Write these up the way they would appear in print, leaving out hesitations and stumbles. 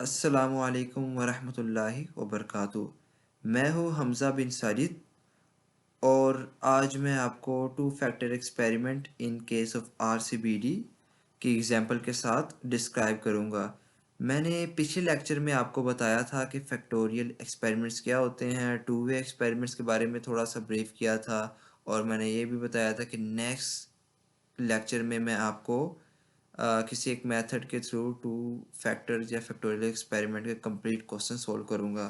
अस्सलामुअलैकुम वरहमतुल्लाहि वबरकातुहू। मैं हूँ हमज़ा बिन साजिद और आज मैं आपको two factor experiment in case of RCBD की एग्जांपल के साथ डिस्क्राइब करूँगा। मैंने पिछले लेक्चर में आपको बताया था कि फैक्टोरियल एक्सपेरिमेंट्स क्या होते हैं, टू वे एक्सपेरिमेंट्स के बारे में थोड़ा सा ब्रीफ किया था और मैंने ये भी बताया था कि नेक्स्ट लेक्चर में मैं आपको किसी एक मेथड के थ्रू टू फैक्टर्स या फैक्टोरियल एक्सपेरिमेंट के कंप्लीट क्वेश्चन सॉल्व करूँगा।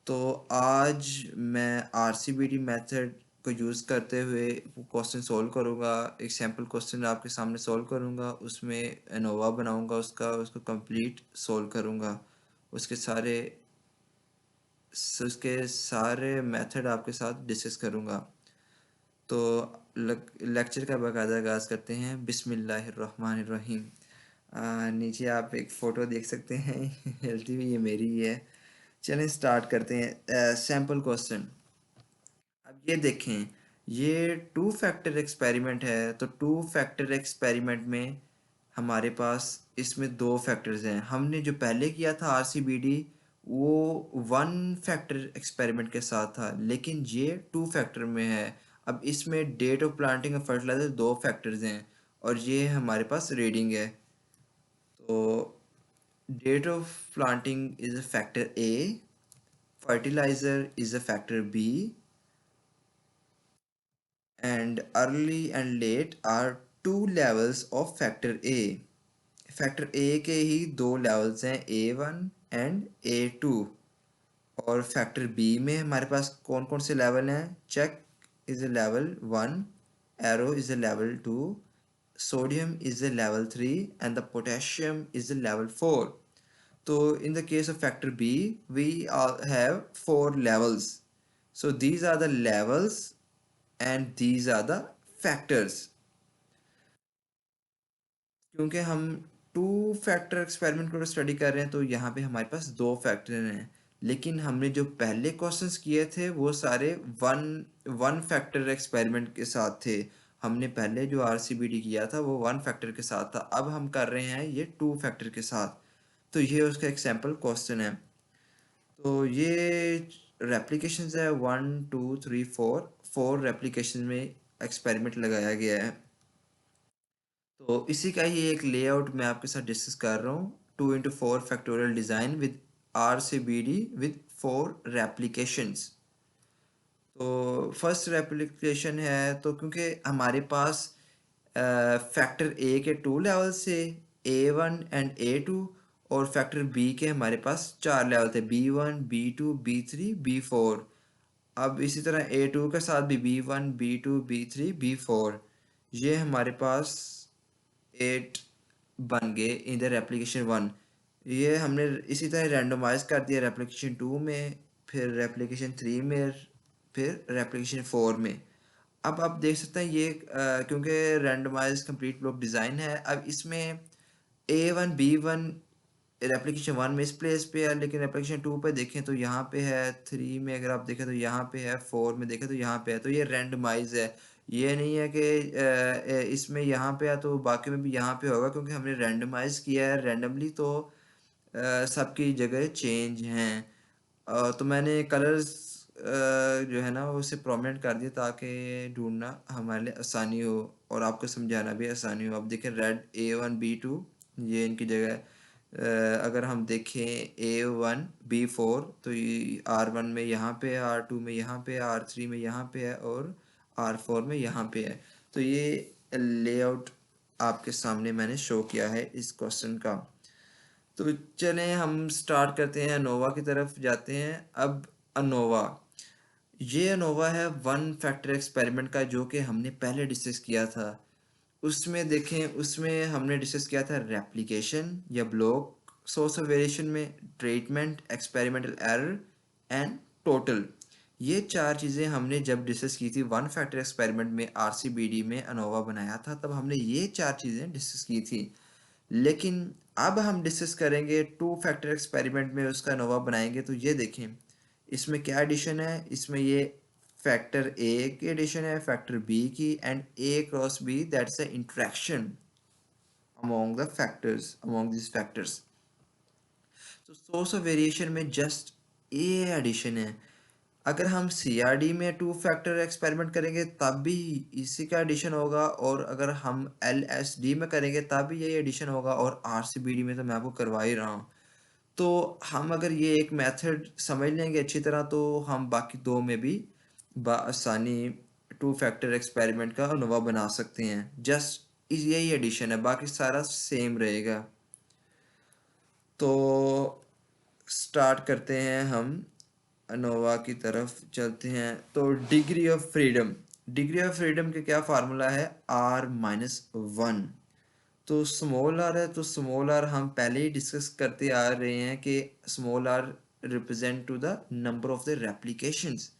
तो आज मैं आरसीबीडी मेथड को यूज़ करते हुए क्वेश्चन सॉल्व करूँगा। एक सैम्पल क्वेश्चन आपके सामने सॉल्व करूँगा, उसमें एनोवा बनाऊँगा, उसको कंप्लीट सॉल्व करूँगा। उसके सारे मेथड आपके साथ डिस्कस करूँगा। तो लेक्चर का बाकायदा आगाज़ करते हैं। बिस्मिल्लाहिर्रहमानिर्रहीम। नीचे आप एक फ़ोटो देख सकते हैं हेल्थी भी ये मेरी ही है। चलें स्टार्ट करते हैं। Sample question. अब ये देखें, ये टू फैक्टर एक्सपेरिमेंट है। तो टू फैक्टर एक्सपेरिमेंट में हमारे पास इसमें दो फैक्टर्स हैं। हमने जो पहले किया था आरसीबीडी वो वन फैक्टर एक्सपेरिमेंट के साथ था, लेकिन ये टू फैक्टर में है। अब इसमें date of planting of fertilizer दो फैक्टर्स हैं और ये हमारे पास रीडिंग है। तो date of planting is a factor A, fertilizer is a factor B, and early and late are two levels of factor A. Factor A के ही दो लेवल्स हैं, A1 एंड A2। और फैक्टर बी में हमारे पास कौन कौन से लेवल हैं? Check is A level 1, arrow is A level 2, sodium is a level 3 and the potassium is a level 4. So in the case of factor B, we all have four levels. So these are the levels and these are the factors. क्योंकि हम to factor experiment को study कर रहे हैं तो यहाँ पे हमारे पास दो फैक्टर हैं, लेकिन हमने जो पहले क्वेश्चंस किए थे वो सारे वन वन फैक्टर एक्सपेरिमेंट के साथ थे। हमने पहले जो आरसीबीडी किया था वो वन फैक्टर के साथ था, अब हम कर रहे हैं ये टू फैक्टर के साथ। तो ये उसका एक सैम्पल क्वेश्चन है। तो ये रेप्लिकेशंस है 1 2 3 4, फोर रेप्लिकेशन में एक्सपेरिमेंट लगाया गया है। तो इसी का ही एक लेआउट मैं आपके साथ डिस्कस कर रहा हूँ। 2x4 factorial design with RCBD with 4 replications. तो फर्स्ट रेप्लिकेशन है, तो क्योंकि हमारे पास फैक्टर ए के टू लेवल से A1 एंड A2 और फैक्टर बी के हमारे पास चार लेवल थे, B1 B2 B3 B4। अब इसी तरह A2 के साथ भी B1 B2 B3 B4। ये हमारे पास 8 बन गए इन द रेप्लिकेशन 1। ये हमने इसी तरह रैंडमाइज कर दिया रेप्लिकेशन 2 में, फिर रेप्लिकेशन 3 में, फिर रेप्लिकेशन 4 में। अब आप देख सकते हैं ये क्योंकि रैंडमाइज कंप्लीट ब्लॉक डिज़ाइन है। अब इसमें A1 B1 रेप्लिकेशन 1 में इस प्लेस पे है, लेकिन रेप्लिकेशन 2 पे देखें तो यहाँ पे है, 3 में अगर आप देखें तो यहाँ पे है, 4 में देखें तो यहाँ पे है। तो ये रैंडमाइज है, ये नहीं है कि इसमें यहाँ पे है तो बाकी में भी यहाँ पे होगा, क्योंकि हमने रैंडमाइज किया है रैंडमली। तो सबकी जगह चेंज हैं। तो मैंने कलर्स जो है ना वो उसे प्रोमिनेंट कर दिया ताकि ढूंढना हमारे लिए आसानी हो और आपको समझाना भी आसानी हो। अब देखें रेड A1 B2 ये इनकी जगह है। अगर हम देखें A1 B4 तो ये R1 में यहाँ पे है, R2 में यहाँ पे है, R3 में यहाँ पे है और R4 में यहाँ पे है। तो ये लेआउट आपके सामने मैंने शो किया है इस क्वेश्चन का। तो चलें हम स्टार्ट करते हैं, अनोवा की तरफ जाते हैं। अब अनोवा, ये अनोवा है वन फैक्टर एक्सपेरिमेंट का, जो कि हमने पहले डिस्कस किया था। उसमें देखें, उसमें हमने डिस्कस किया था रेप्लिकेशन या ब्लॉक, सोर्स ऑफ वेरिएशन में, treatment, experimental error and total. ये चार चीज़ें हमने जब डिस्कस की थी वन फैक्टर एक्सपेरिमेंट में, आरसीबीडी में अनोवा बनाया था, तब हमने ये चार चीज़ें डिस्कस की थी। लेकिन अब हम डिस्कस करेंगे टू फैक्टर एक्सपेरिमेंट में उसका अनोवा बनाएंगे। तो ये देखें इसमें क्या एडिशन है, इसमें ये फैक्टर ए की एडिशन है, फैक्टर बी की, and A cross B, that's the interaction among the factors, among these factors। तो सोर्स ऑफ वेरिएशन में जस्ट ए एडिशन है। अगर हम सीआरडी में टू फैक्टर एक्सपेरिमेंट करेंगे तब भी इसी का एडिशन होगा, और अगर हम एलएसडी में करेंगे तब भी यही एडिशन होगा, और आरसीबीडी में तो मैं आपको करवा ही रहा हूँ। तो हम अगर ये एक मेथड समझ लेंगे अच्छी तरह तो हम बाकी दो में भी आसानी टू फैक्टर एक्सपेरिमेंट का अनुभव बना सकते हैं। जस्ट यही एडिशन है, बाकी सारा सेम रहेगा। तो स्टार्ट करते हैं, हम अनोवा की तरफ चलते हैं। तो डिग्री ऑफ फ्रीडम के क्या फार्मूला है, R-1। तो स्मॉल आर है, तो स्मॉल आर हम पहले ही डिस्कस करते आ रहे हैं कि small R represent to the number of the replications,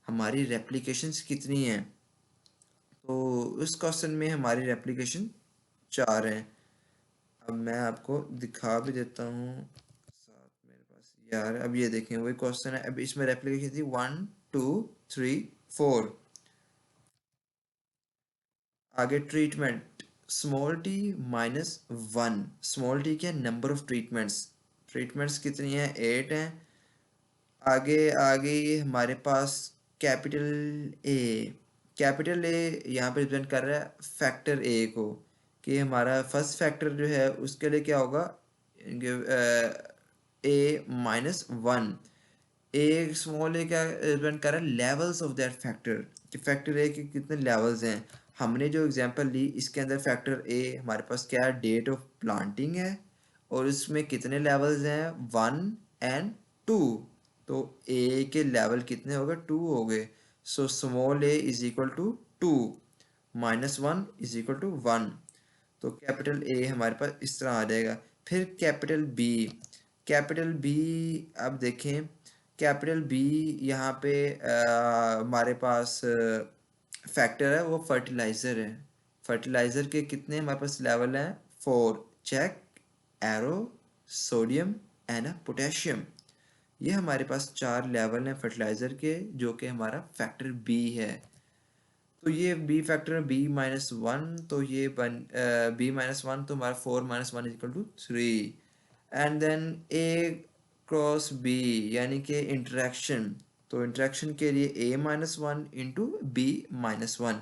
हमारी रेप्लिकेशंस कितनी हैं। तो उस क्वेश्चन में हमारी रेप्लिकेशन 4 हैं। अब मैं आपको दिखा भी देता हूँ साथ, मेरे पास यार। अब ये देखें वही क्वेश्चन है, अब इसमें रेप्लिकेशन थी 1 2 3 4। आगे treatment, small T -1। Small T के नंबर ऑफ ट्रीटमेंट्स कितनी है, 8 हैं। आगे आगे हमारे पास कैपिटल ए। कैपिटल ए यहाँ पे रिप्रेजेंट कर रहा है फैक्टर ए को, कि हमारा फर्स्ट फैक्टर जो है उसके लिए क्या होगा, A-1। ए स्मॉल ए क्या रिप्रेजेंट कर रहा है, लेवल्स ऑफ दैट फैक्टर, कि फैक्टर ए के कितने लेवल्स हैं। हमने जो एग्जांपल ली इसके अंदर फैक्टर ए हमारे पास क्या है, डेट ऑफ प्लांटिंग है, और इसमें कितने लेवल्स हैं, 1 एंड 2। तो ए के लेवल कितने हो गए, 2 हो गए। So small A is equal to 2, -1 is equal to 1। तो कैपिटल ए हमारे पास इस तरह आ जाएगा। फिर कैपिटल बी, अब देखें कैपिटल बी यहाँ पे हमारे पास फैक्टर है, वो फर्टिलाइज़र है। फर्टिलाइज़र के कितने हमारे पास लेवल हैं, 4। Check, arrow, sodium and potassium. ये हमारे पास 4 लेवल हैं फर्टिलाइज़र के, जो कि हमारा फैक्टर बी है। तो ये बी फैक्टर B-1, तो ये B-1 तो हमारा 4 - 1 equal to 3। And then A cross B यानी कि इंटरेक्शन, तो इंटरेक्शन के लिए A-1 इंटू B-1।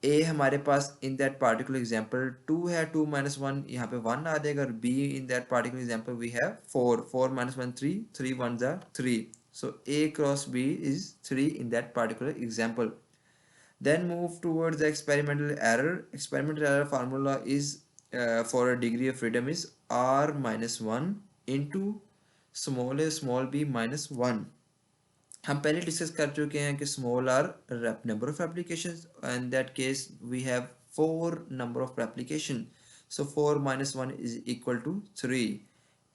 ए हमारे पास इन दैट पार्टिकुलर एग्जांपल 2 है, 2 - 1 यहाँ पे 1 आ जाएगा, और B in that particular example we have 4 - 1 3, 3 1 जा 3। So A cross B is 3 in that particular example. Then move towards the experimental error. Experimental error formula is for a degree of freedom is R-1 into small a small b -1. हम पहले discuss कर चुके हैं कि small R number of application, in that case we have 4 number of application. So 4 - 1 is equal to 3,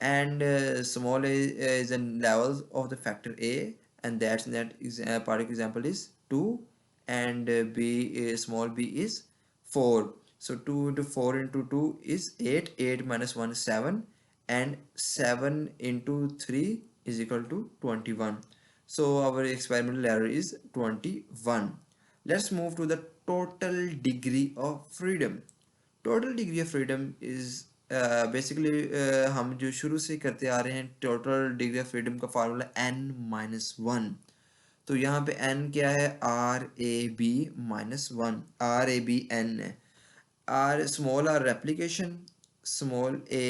and small a is in levels of the factor a, and that is particular example is 2, and b small b is 4. So 2 into 4 into 2 is 8, 8 - 1 is 7, and 7 into 3 is equal to 21. So our experimental error is 21. Let's move to the total degree of freedom. Total degree of freedom is basically हम जो शुरू से करते आ रहे हैं, total degree of freedom का formula n-1। तो यहाँ पे n क्या है, RAB-1, RABN है। R small r replication, small a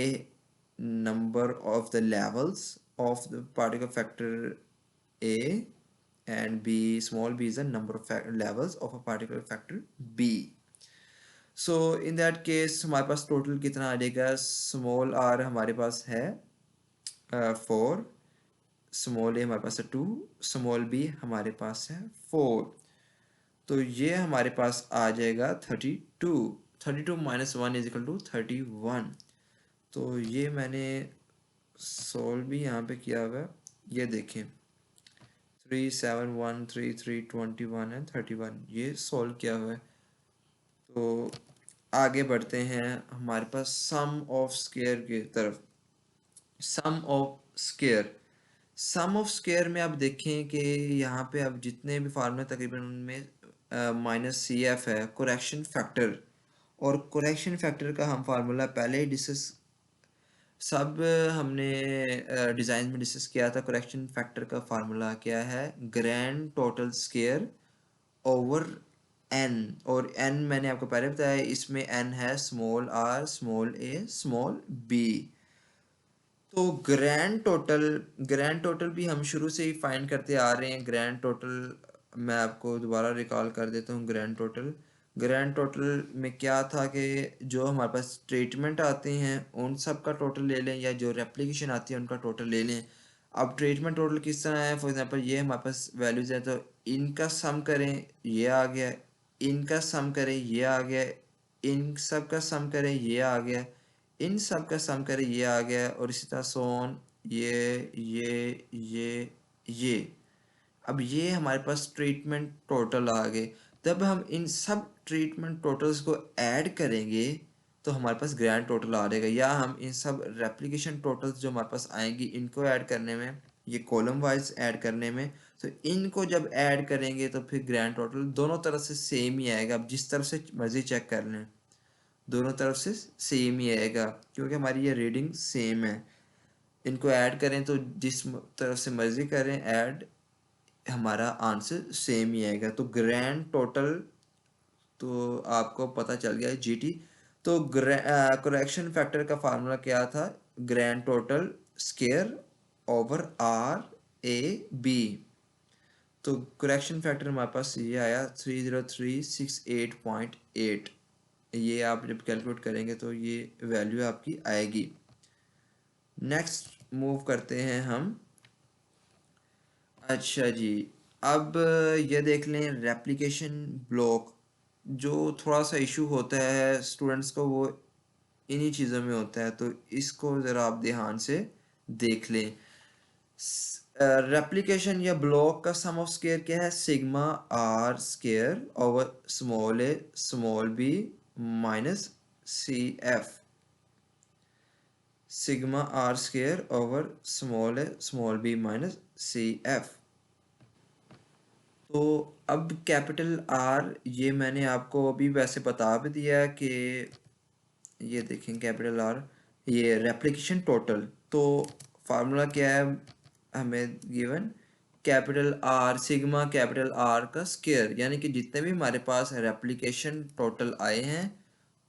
number of the levels of the particle factor a, and b small b is the number of levels of a particular factor b. So in that case हमारे पास total कितना आ जाएगा, small are हमारे पास है 4, small ए हमारे पास है 2, small B हमारे पास है 4। तो ये हमारे पास आ जाएगा 32। 32 - 1 इज इक्वल टू 31। तो ये मैंने सोल्व भी यहाँ पे किया हुआ है, ये देखें 3 7 1 3 3 21 एंड 31, ये सोल्व किया हुआ है। तो आगे बढ़ते हैं हमारे पास सम ऑफ स्क्वायर की तरफ। सम ऑफ स्क्वायर में आप देखें कि यहाँ पे अब जितने भी फार्मूले तकरीबन उनमें -CF है करेक्शन फैक्टर, और करेक्शन फैक्टर का हम फार्मूला पहले ही डिस्कस सब हमने डिज़ाइन में डिस्कस किया था। करेक्शन फैक्टर का फार्मूला क्या है? Grand total square over N, और एन मैंने आपको पहले बताया, इसमें एन है small R, small A, small B. तो ग्रैंड टोटल भी हम शुरू से ही फाइंड करते आ रहे हैं। ग्रैंड टोटल मैं आपको दोबारा रिकॉल कर देता हूँ। ग्रैंड टोटल में क्या था कि जो हमारे पास ट्रीटमेंट आते हैं उन सब का टोटल ले लें, या जो रेप्लिकेशन आती है उनका टोटल ले लें। अब ट्रीटमेंट टोटल किस तरह है? फॉर एग्जांपल ये हमारे पास वैल्यूज है, तो इनका सम करें, ये आ गया। इनका सम करें, ये आ गया। इन सब का सम करें, ये आ गया। इन सब का सम करें, ये आ गया। और इसी तरह सोन, ये। अब ये हमारे पास ट्रीटमेंट टोटल आ गए। जब हम इन सब ट्रीटमेंट टोटल्स को ऐड करेंगे तो हमारे पास ग्रैंड टोटल आ जाएगा, या हम इन सब रेप्लिकेशन टोटल्स जो हमारे पास आएंगी इनको ऐड करने में, ये कॉलम वाइज ऐड करने में, तो इनको जब ऐड करेंगे तो फिर ग्रैंड टोटल दोनों तरफ से सेम ही आएगा। अब जिस तरफ से मर्जी चेक कर लें, दोनों तरफ से सेम ही आएगा, क्योंकि हमारी ये रीडिंग सेम है। इनको ऐड करें तो जिस तरफ से मर्जी करें ऐड, हमारा आंसर सेम ही आएगा। तो ग्रैंड टोटल तो आपको पता चल गया है, जीटी। तो करेक्शन फैक्टर का फार्मूला क्या था? Grand total square over R A B. तो करेक्शन फैक्टर हमारे पास ये आया 30368.8। ये आप जब कैलकुलेट करेंगे तो ये वैल्यू आपकी आएगी। नेक्स्ट मूव करते हैं हम। अच्छा जी, अब ये देख लें रेप्लिकेशन ब्लॉक। जो थोड़ा सा इशू होता है स्टूडेंट्स को, वो इन्हीं चीज़ों में होता है, तो इसको ज़रा आप ध्यान से देख लें। रेप्लिकेशन या ब्लॉक का सम ऑफ स्केयर क्या है? Sigma R square over small A small B minus C F. Sigma R square over small A small B minus C F. तो अब कैपिटल आर, ये मैंने आपको अभी वैसे बता भी दिया कि ये देखें कैपिटल आर, ये रेप्लिकेशन टोटल। तो फार्मूला क्या है हमें given? Capital R sigma capital R का स्केयर, यानी कि जितने भी हमारे पास रेप्लिकेशन टोटल आए हैं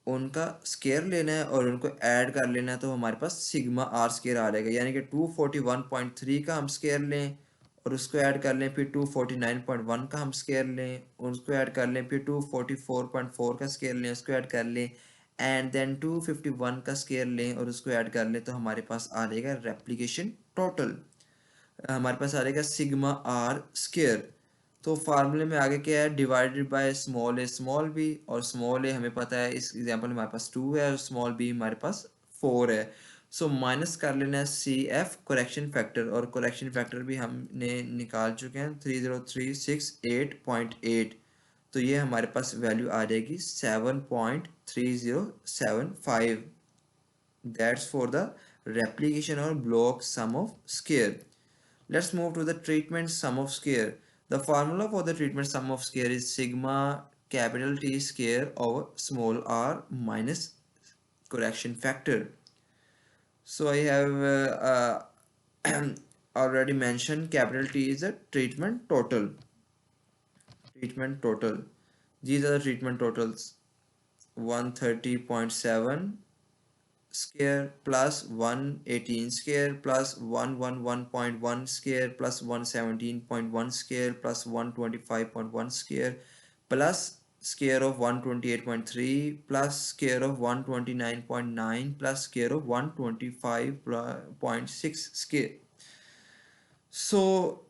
उनका स्केयर लेना है और उनको ऐड कर लेना है, तो हमारे पास सिग्मा आर स्केयर आ जाएगा। यानी कि 241.3 का हम स्केयर लें और उसको ऐड कर लें, फिर 249.1 का हम स्केयर लें और उसको ऐड कर लें, फिर 244.4 का स्केयर लें, उसको ऐड कर लें, एंड देन 251 का स्केयर लें और उसको ऐड कर लें, तो हमारे पास आ जाएगा रेप्लिकेशन टोटल। हमारे पास आ जाएगा सिग्मा आर स्केयर। तो फार्मूले में आगे क्या है? Divided by small A small B, और स्मॉल ए हमें पता है इस एग्जांपल में हमारे पास 2 है और स्मॉल बी हमारे पास 4 है। सो माइनस कर लेना है सी एफ करेक्शन फैक्टर, और करेक्शन फैक्टर भी हमने निकाल चुके हैं 30368.8। तो ये हमारे पास वैल्यू आ जाएगी 7.3075। That's for the replication or block sum of square. Let's move to the treatment sum of square. The formula for the treatment sum of square is sigma capital T square over small r minus correction factor. So I have already mentioned capital T is a treatment total. Treatment total. These are the treatment totals: 130.7 square plus 118 square plus 111.1 square plus 117.1 square plus 125.1 square plus square of 128.3 plus square of 129.9 plus square of 125.6 square. So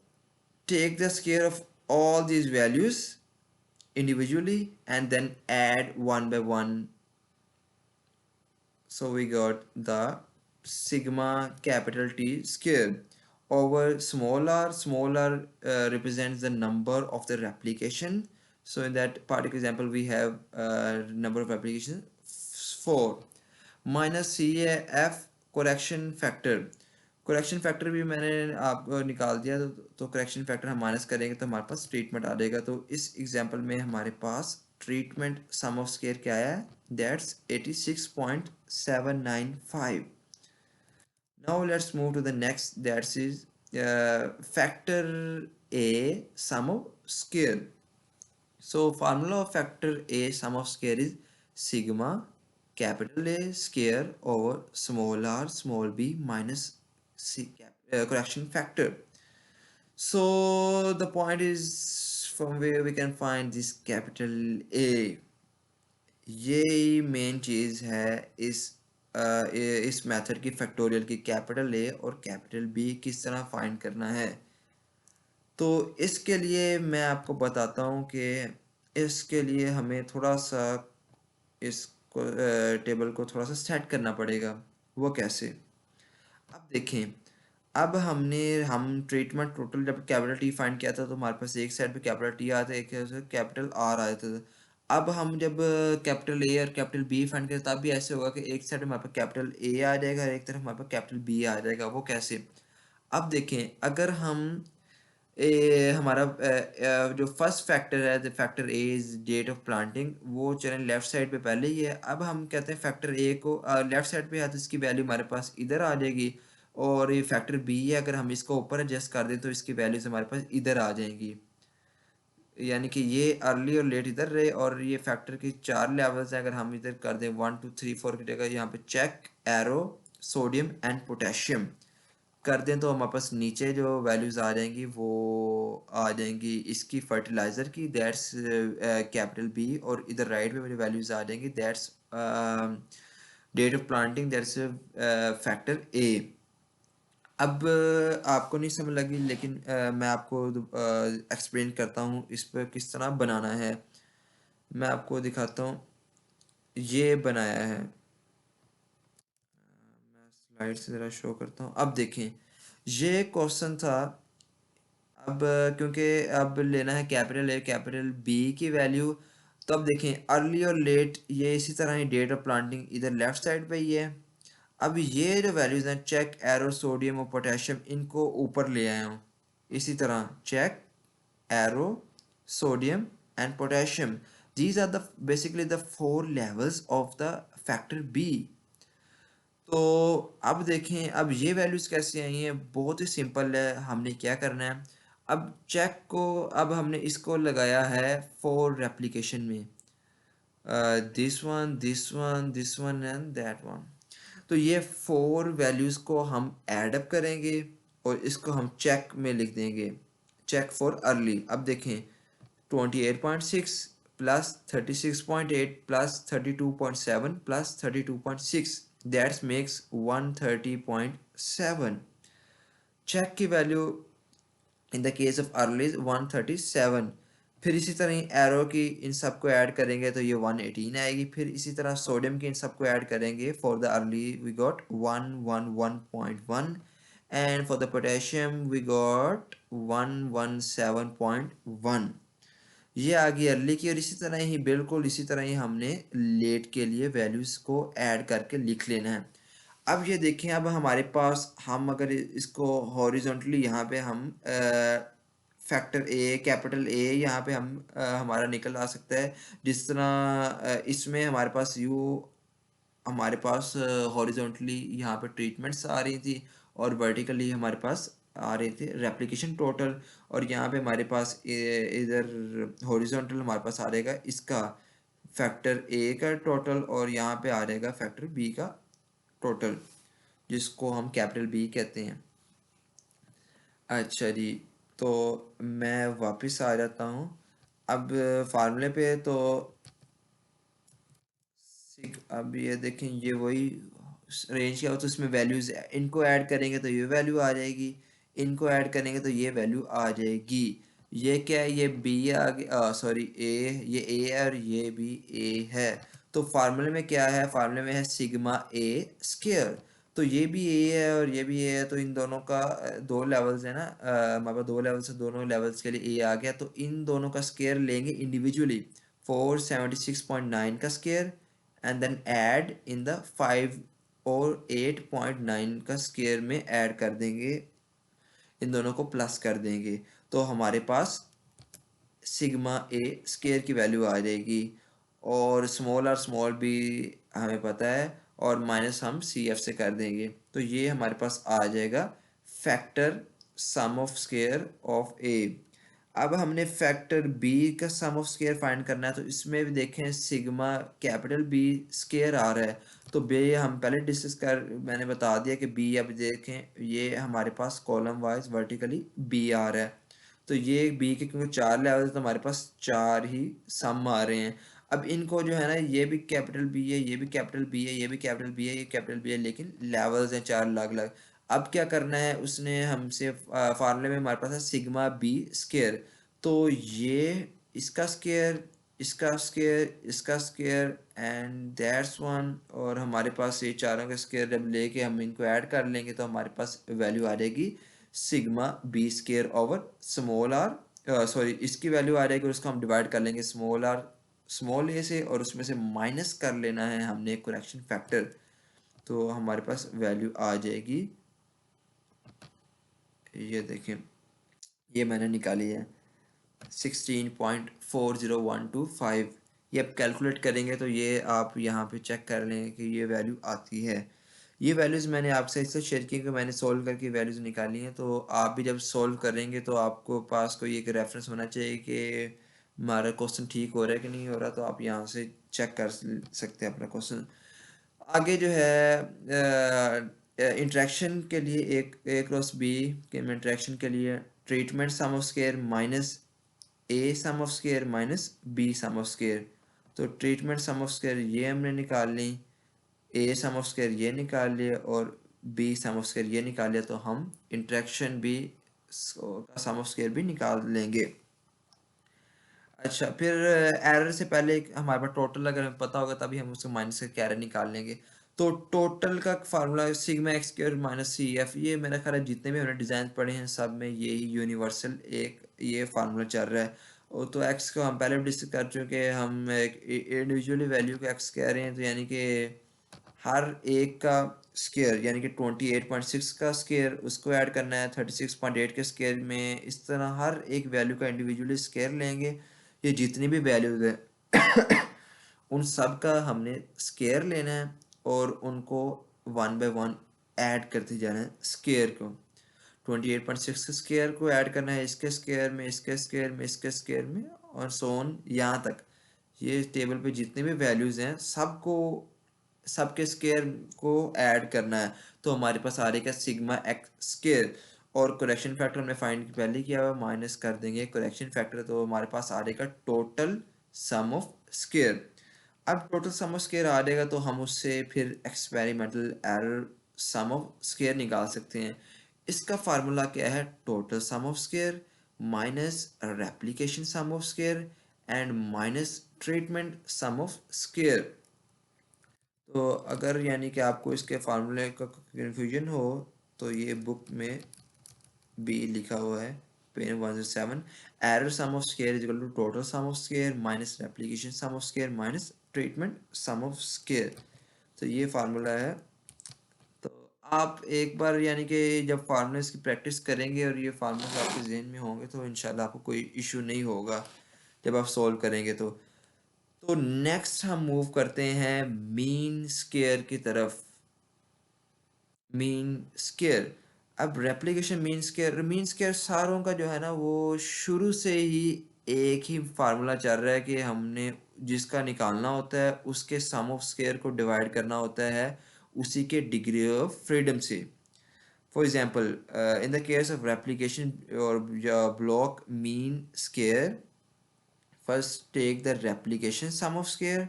take the square of all these values individually and then add one by one. So we got the sigma capital T square over small r. Small r represents the number of the replication. So in that particular example we have number of replications 4 minus CAF correction factor. Correction factor भी मैंने आपको निकाल दिया, तो correction factor हम minus करेंगे तो हमारे पास ट्रीटमेंट आ जाएगा। तो इस एग्जांपल में हमारे पास ट्रीटमेंट सम ऑफ स्केयर क्या है? That's 86.795। Now let's move to the next, that is factor A sum of square. So formula of factor A sum of square is sigma capital A square over small b minus correction factor. So the point is from where we can find this capital A. ये main चीज़ है इस method की factorial की, capital A और capital B किस तरह find करना है। तो इसके लिए मैं आपको बताता हूँ कि इसके लिए हमें थोड़ा सा इसको टेबल को थोड़ा सा सेट करना पड़ेगा। वो कैसे? अब देखें, अब हम ट्रीटमेंट टोटल जब कैपिटल टी फाइंड किया था तो हमारे पास एक साइड पे कैपिटल टी आया था, एक कैपिटल आर आया था। अब हम जब कैपिटल ए और कैपिटल बी फाइंड करें तब भी ऐसे होगा कि एक साइड हमारे पास कैपिटल ए आ जाएगा और एक तरफ हमारे पास कैपिटल बी आ जाएगा। वो कैसे? अब देखें, अगर हम हमारा जो फर्स्ट फैक्टर है, the factor A is date of planting, वो चलें लेफ्ट साइड पे पहले ही है। अब हम कहते हैं फैक्टर ए को लेफ्ट साइड पे है तो इसकी वैल्यू हमारे पास इधर आ जाएगी, और ये फैक्टर बी है, अगर हम इसको ऊपर एडजस्ट कर दें तो इसकी वैल्यूज हमारे पास इधर आ जाएंगी। यानी कि ये अर्ली और लेट इधर रहे, और ये फैक्टर की 4 लेवल्स हैं। अगर हम इधर कर दें 1 2 3 4 की जगह यहाँ पे check, arrow, sodium and potassium कर दें तो हमारे पास नीचे जो वैल्यूज़ आ जाएंगी वो आ जाएंगी इसकी फर्टिलाइज़र की, दैट्स कैपिटल बी, और इधर राइट में जो वैल्यूज़ आ जाएंगी that's date of planting, that's factor A. अब आपको नहीं समझ लगी, लेकिन मैं आपको एक्सप्लेन करता हूँ इस पर किस तरह बनाना है। मैं आपको दिखाता हूँ, ये बनाया है, मैं स्लाइड से ज़रा शो करता हूँ। अब देखें, ये क्वेश्चन था। अब क्योंकि अब लेना है कैपिटल ए कैपिटल बी की वैल्यू, तो अब देखें अर्ली और लेट ये इसी तरह ही डेट ऑफ प्लांटिंग इधर लेफ्ट साइड पे ही है। अब ये जो वैल्यूज़ हैं चेक, एरो, सोडियम और पोटेशियम, इनको ऊपर ले आया हूँ इसी तरह, check, arrow, sodium and potassium, these are the basically the 4 levels of the factor B. तो अब देखें, अब ये वैल्यूज़ कैसे आई हैं, बहुत ही सिंपल है। हमने क्या करना है, अब चेक को, अब हमने इसको लगाया है फॉर रेप्लिकेशन में, this one and that one. तो ये 4 वैल्यूज़ को हम ऐड अप करेंगे और इसको हम चेक में लिख देंगे, चेक फॉर अर्ली। अब देखें 28.6 plus 36.8 plus 32.7 plus 32.6, that's makes 130.7। Check की value in the case of early 137। फिर इसी तरह ही एरो की इन सबको ऐड करेंगे तो ये 118 आएगी। फिर इसी तरह सोडियम की इन सबको ऐड करेंगे, for the early we got 111.1 and for the potassium we got 117.1। ये आ गई अर्ली की, और इसी तरह ही बिल्कुल इसी तरह ही हमने लेट के लिए वैल्यूज़ को ऐड करके लिख लेना है। अब ये देखें, अब हमारे पास हम अगर इसको हॉरिजॉन्टली यहाँ पे हम फैक्टर ए कैपिटल ए यहाँ पे हम हमारा निकल आ सकता है, जिस तरह इसमें हमारे पास हमारे पास हॉरिजॉन्टली यहाँ पे ट्रीटमेंट्स आ रही थी, और वर्टिकली हमारे पास आ रहे थे रेप्लिकेशन टोटल, और यहाँ पे हमारे पास इधर हॉरिजॉन्टल हमारे पास आ रहेगा इसका फैक्टर ए का टोटल, और यहाँ पे आ रहेगा फैक्टर बी का टोटल, जिसको हम कैपिटल बी कहते हैं। अच्छा जी, तो मैं वापस आ जाता हूँ अब फार्मूले पे। तो अब ये देखें, ये वही रेंज क्या होता है, उसमें वैल्यूज इनको ऐड करेंगे तो ये वैल्यू आ जाएगी, इनको ऐड करेंगे तो ये वैल्यू आ जाएगी। ये क्या है, ये बी आ गया, सॉरी ए, ये ए है और ये भी ए है। तो फार्मूले में क्या है, फार्मूले में है सिग्मा ए स्क्वायर। तो ये भी ए है और ये भी ए है, तो इन दोनों का 2 लेवल्स है ना, हमारे पास 2 लेवल्स है, दोनों लेवल्स के लिए ए आ गया, तो इन दोनों का स्क्वायर लेंगे इंडिविजुअली, 476.9 का square and then add in the 5 और 8.9 का स्क्वायर में ऐड कर देंगे, इन दोनों को प्लस कर देंगे, तो हमारे पास सिग्मा ए स्क्वायर की वैल्यू आ जाएगी। और स्मॉल बी हमें पता है और माइनस हम सी एफ से कर देंगे, तो ये हमारे पास आ जाएगा factor sum of square of A. अब हमने फैक्टर बी का सम ऑफ स्क्वायर फाइंड करना है, तो इसमें भी देखें सिग्मा कैपिटल बी स्क्वायर आ रहा है, तो बी हम पहले डिस्कस कर, मैंने बता दिया कि बी, अब देखें ये हमारे पास कॉलम वाइज वर्टिकली बी आ रहा है, तो ये बी के क्योंकि 4 लेवल तो हमारे पास 4 ही सम आ रहे हैं। अब इनको जो है ना, ये भी कैपिटल बी है, ये भी कैपिटल बी है, ये भी कैपिटल बी है, ये कैपिटल बी है, लेकिन लेवल्स हैं 4 अलग अलग। अब क्या करना है, उसने हमसे फार्मूले में हमारे पास है सिग्मा बी स्क्वायर, तो ये इसका स्क्वायर, इसका स्क्वायर, इसका स्क्वायर एंड दैट्स वन, और हमारे पास ये चारों का स्क्वायर जब लेके हम इनको ऐड कर लेंगे तो हमारे पास वैल्यू आ जाएगी sigma B square over small R, sorry इसकी वैल्यू आ जाएगी और उसको हम डिवाइड कर लेंगे स्मॉल आर स्मॉल ए से, और उसमें से माइनस कर लेना है हमने करेक्शन फैक्टर, तो हमारे पास वैल्यू आ जाएगी, ये देखें ये मैंने निकाली है 16.40125। ये आप कैलकुलेट करेंगे तो ये आप यहाँ पे चेक कर लें कि ये वैल्यू आती है। ये वैल्यूज़ मैंने आपसे इसलिए शेयर की कि मैंने सोल्व करके वैल्यूज़ निकाली हैं, तो आप भी जब सोल्व करेंगे तो आपको पास कोई एक रेफरेंस होना चाहिए कि हमारा क्वेश्चन ठीक हो रहा है कि नहीं हो रहा, तो आप यहाँ से चेक कर सकते हैं अपना क्वेश्चन। आगे जो है इंट्रैक्शन के लिए ए क्रॉस बी के इंट्रैक्शन के लिए treatment sum of square minus A sum of square minus B sum of square, तो ट्रीटमेंट सम ऑफ स्क्वायर ये हमने निकाल ली, ए सम ऑफ स्क्वायर ये निकाल लिया और बी सम ऑफ स्क्वायर ये निकाल लिया, तो हम इंट्रैक्शन बी का सम ऑफ स्क्वायर भी निकाल लेंगे। अच्छा, फिर एरर से पहले हमारे पास टोटल अगर हमें पता होगा तभी हम उसको माइनस करके एरर निकाल लेंगे, तो टोटल का formula sigma X square minus C F, ये मेरा ख्याल है जितने भी हमने डिज़ाइन पढ़े हैं सब में यही यूनिवर्सल एक ये फार्मूला चल रहा है। और तो एक्स को हम पहले भी डिस्कस कर चुके हैं, हम एक इंडिविजुअली वैल्यू को एक्स कह रहे हैं, तो यानी कि हर एक का स्क्वायर यानी कि 28.6 का स्क्वायर उसको ऐड करना है 36.8 के स्क्वायर में, इस तरह हर एक वैल्यू का इंडिविजुअली स्क्वायर लेंगे, ये जितनी भी वैल्यूज है उन सब का हमने स्क्वायर लेना है और उनको 1 बाय 1 ऐड करते जाना है स्क्वायर को, 28.6 के स्क्वायर को ऐड करना है इसके स्क्वायर में, इसके स्क्वायर में, इसके स्क्वायर में, और सो ऑन यहाँ तक। ये टेबल पे जितने भी वैल्यूज हैं सबको सबके स्क्वायर को ऐड करना है, तो हमारे पास आ रहेगा सिग्मा एक्स स्क्वायर, और करेक्शन फैक्टर हमने फाइंड पहले किया हुआ, माइनस कर देंगे करेक्शन फैक्टर, तो हमारे पास आ रहेगा टोटल सम ऑफ स्क्वायर। अब टोटल सम ऑफ स्क्वायर आ जाएगा तो हम उससे फिर experimental error sum of square निकाल सकते हैं। इसका फार्मूला क्या है, total sum of square minus replication sum of square and minus treatment sum of square. तो अगर यानी कि आपको इसके फार्मूले का कन्फ्यूजन हो तो ये बुक में भी लिखा हुआ है page 107, error sum of square is equal to total sum of square minus replication sum of square minus treatment sum of square, तो ये फार्मूला है। तो आप एक बार यानी कि जब फार्मूलेस की प्रैक्टिस करेंगे और ये फार्मूले आपके जहन में होंगे तो इंशाल्लाह आपको कोई इशू नहीं होगा जब आप सॉल्व करेंगे। तो नेक्स्ट हम मूव करते हैं मीन स्क्वायर की तरफ। मीन स्क्वायर, अब रेप्लिकेशन मीन स्क्वायर सारों का जो है ना वो शुरू से ही एक ही फार्मूला चल रहा है कि हमने जिसका निकालना होता है उसके सम ऑफ स्क्वायर को डिवाइड करना होता है उसी के डिग्री ऑफ फ्रीडम से। For example in the case of replication और block mean square, first take the replication sum of square,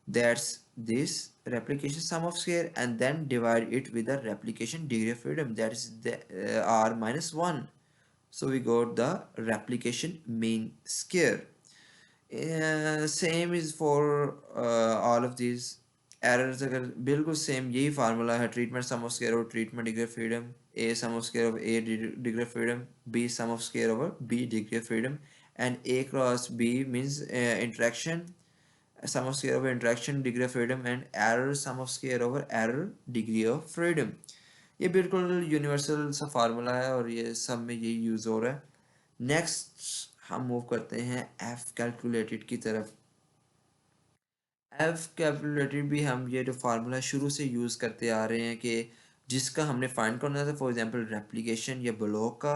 that's this replication sum of square, and then divide it with the replication degree of freedom, that is the r minus 1, so we got the replication mean square. Same is for all of these errors, अगर बिल्कुल same यही formula है, treatment sum of square over treatment degree of freedom, A sum of square over A degree of freedom, B sum of square over B degree of freedom, and A cross B means interaction sum of square over interaction degree of freedom, and error sum of square over error degree of freedom. ये बिल्कुल universal सा formula है और ये सब में यही use हो रहा है। नेक्स्ट हम मूव करते हैं एफ कैलकुलेटेड की तरफ। एफ कैलकुलेटेड भी हम ये जो फार्मूला शुरू से यूज़ करते आ रहे हैं कि जिसका हमने फाइंड करना था, फॉर एग्जांपल रेप्लिकेशन या ब्लॉक का,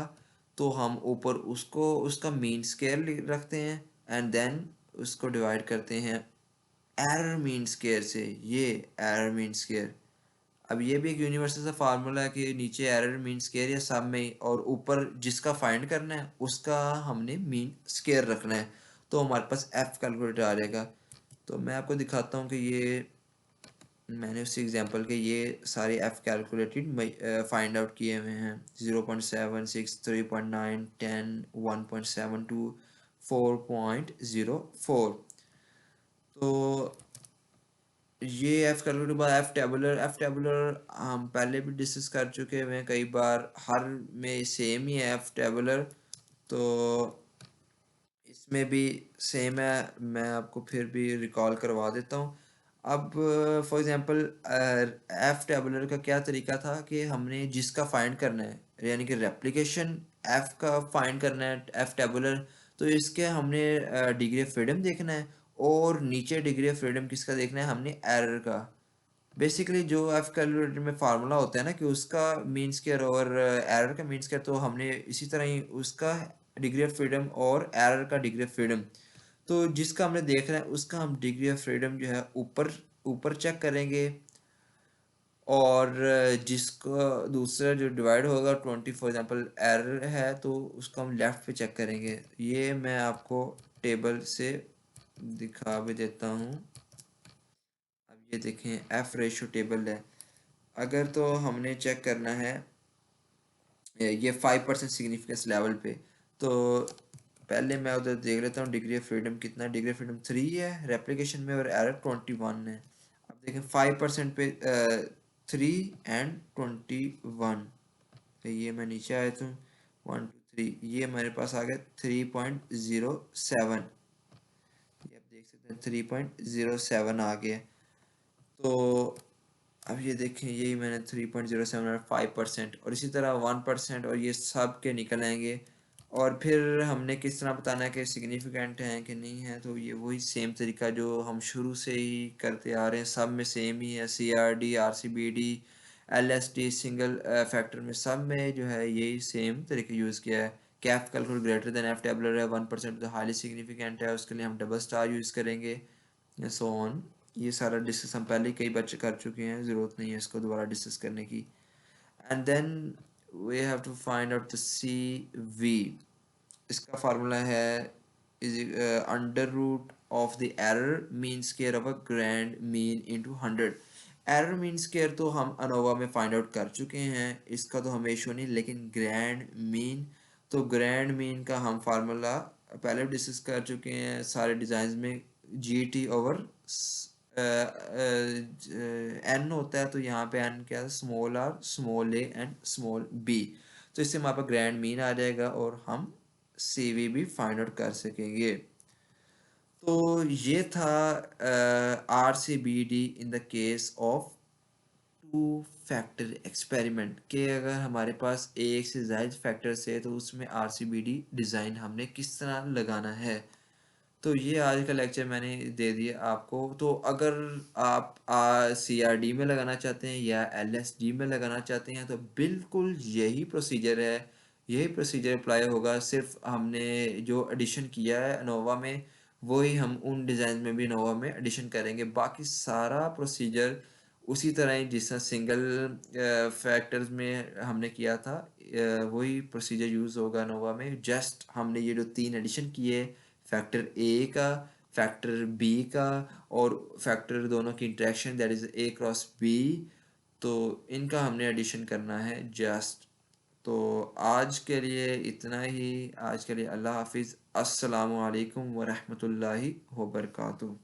तो हम ऊपर उसको उसका मीन स्क्वायर रखते हैं एंड देन उसको डिवाइड करते हैं एरर मीन स्क्वायर से। ये एरर मीन स्क्वायर, अब ये भी एक यूनिवर्सल सा फार्मूला है कि नीचे एरर मीन स्क्वायर या सब में, और ऊपर जिसका फाइंड करना है उसका हमने मीन स्क्वायर रखना है, तो हमारे पास एफ कैलकुलेटर आ जाएगा। तो मैं आपको दिखाता हूँ कि ये मैंने उसी एग्जांपल के ये सारे एफ कैलकुलेटेड फाइंड आउट किए हुए हैं। 0.76, 3.9, 10, 1.72, 4.04। तो ये एफ कैलकुलेटर बाद एफ टेबुलर हम पहले भी डिस्कस कर चुके हुए हैं कई बार, हर में सेम ही है एफ टेबुलर, तो इसमें भी सेम है। मैं आपको फिर भी रिकॉल करवा देता हूँ। अब फॉर एग्जांपल एफ टेबुलर का क्या तरीका था कि हमने जिसका फाइंड करना है, यानी कि रेप्लिकेशन एफ का फाइंड करना है एफ टेबुलर, तो इसके हमने डिग्री ऑफ फ्रीडम देखना है, और नीचे डिग्री ऑफ फ्रीडम किसका देखना है, हमने एरर का। बेसिकली जो एफ कैलकुलेटर में फार्मूला होता है ना कि उसका मीन स्क्वायर और एरर का मीन स्क्वायर, तो हमने इसी तरह ही उसका डिग्री ऑफ फ्रीडम और एरर का डिग्री ऑफ फ्रीडम, तो जिसका हमने देखना है उसका हम डिग्री ऑफ फ्रीडम जो है ऊपर ऊपर चेक करेंगे, और जिसको दूसरा जो डिवाइड होगा 20 फॉर एग्जांपल एरर है तो उसको हम लेफ्ट पे चेक करेंगे। ये मैं आपको टेबल से दिखा भी देता हूँ। अब ये देखें एफ रेशो टेबल है। अगर तो हमने चेक करना है ये 5% सिग्निफिकेंस लेवल पे, तो पहले मैं उधर देख लेता हूँ डिग्री ऑफ फ्रीडम कितना है। डिग्री ऑफ फ्रीडम 3 है रेप्लिकेशन में, और एरर 21 है। अब देखें 5% पे 3 और 21, तो ये मैं नीचे आया था 1 2 3, ये मेरे पास आ गया 3.07। ये आप देख सकते हैं 3.07 आ गया। तो अब ये देखें यही मैंने 3.07 और 5%, और इसी तरह 1%, और ये सब के निकल आएंगे। और फिर हमने किस तरह बताना है कि सिग्निफिकेंट हैं कि नहीं है, तो ये वही सेम तरीका जो हम शुरू से ही करते आ रहे हैं, सब में सेम ही है। CRD, RCBD, LSD, single factor में सब में जो है यही सेम तरीका यूज़ किया है। Kaif calculate greater than F tabular है, 1% तो हाईली सिग्निफिकेंट है, उसके लिए हम डबल स्टार यूज़ करेंगे, सो ऑन। ये सारा डिस्कस हम पहले कई बार कर चुके हैं, ज़रूरत नहीं है इसको दोबारा डिस्कस करने की। And then we have to find out the CV। इसका फार्मूला है is under root of the error mean square of a grand mean into 100। Error mean square तो हम अनोवा में फाइंड आउट कर चुके हैं, इसका तो हमें इशू नहीं, लेकिन ग्रैंड मीन, तो ग्रैंड मीन का हम फार्मूला पहले भी डिस्कस कर चुके हैं सारे डिज़ाइन में। GT ओवर एन होता है, तो यहाँ पे एन क्या है, small R, small A and small B, तो इससे हमारे पास ग्रैंड मीन आ जाएगा और हम CV भी फाइंड आउट कर सकेंगे। तो ये था RCBD in the case of to factor experiment, कि अगर हमारे पास एक से ज़ायद फैक्टर्स है तो उसमें RCBD डिज़ाइन हमने किस तरह लगाना है। तो ये आज का लेक्चर मैंने दे दिया आपको। तो अगर आप CRD में लगाना चाहते हैं या LSD में लगाना चाहते हैं तो बिल्कुल यही प्रोसीजर है, यही प्रोसीजर अप्लाई होगा। सिर्फ हमने जो एडिशन किया है अनोवा में वही हम उन डिज़ाइन में भी अनोवा में एडिशन करेंगे। बाकी सारा प्रोसीजर उसी तरह ही जिस तरह सिंगल फैक्टर्स में हमने किया था, वही प्रोसीजर यूज़ होगा नोवा में। जस्ट हमने ये जो 3 एडिशन किए, फैक्टर A का, फैक्टर B का, और फैक्टर दोनों की interaction that is A cross B, तो इनका हमने एडिशन करना है जस्ट। तो आज के लिए इतना ही। आज के लिए अल्लाह हाफिज़। अस्सलामु अलैकुम वरहमतुल्लाहि वबरकातुहू।